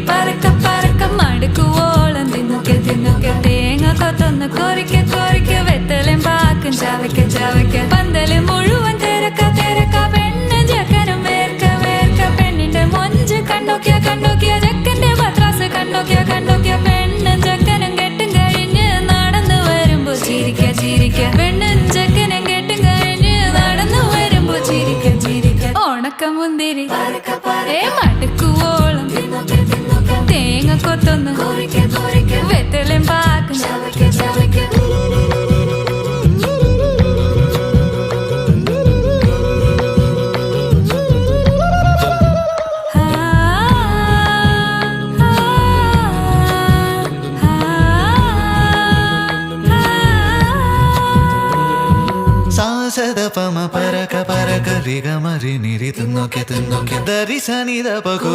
പറക്ക പറക്ക മടുക്കുവോളം തിന്നൊക്കെ തിന്നൊക്കെ തേങ്ങ കൊത്തൊന്ന് കൊറിക്ക കൊറിക്ക വെത്തലും പാക്കും ചവയ്ക്ക ചവയ്ക്ക പന്തല് മുഴുവൻ തിരക്ക തിരക്ക പെണ്ണ് ചക്കനും വേർക്ക വേർക്ക പെണ്ണിന്റെ മൊഞ്ച് കണ്ടോക്കിയ കണ്ടോക്കിയ ചക്കന്റെ പത്രാസ് കണ്ടോക്കിയ കണ്ടോക്കിയ പെണ്ണും ചക്കനും കെട്ടും കഴിഞ്ഞ് നടന്നു വരുമ്പോ ചിരിക്ക ചിരിക്ക പെണ്ണും ചക്കനും കെട്ടും കഴിഞ്ഞ് നടന്നു വരുമ്പോ ചിരിക്ക ചിരിക്ക ഉണക്ക മുന്തിരി മടുക്കുവോളം തേങ്ങ കൊത്തൊന്ന് വെത്തലും പാക്കും സാസദപമ പരക പരക രിഗമരി നിരി തിന്നൊക്കെ തിന്നൊക്കെ ദരി സനിദ പകു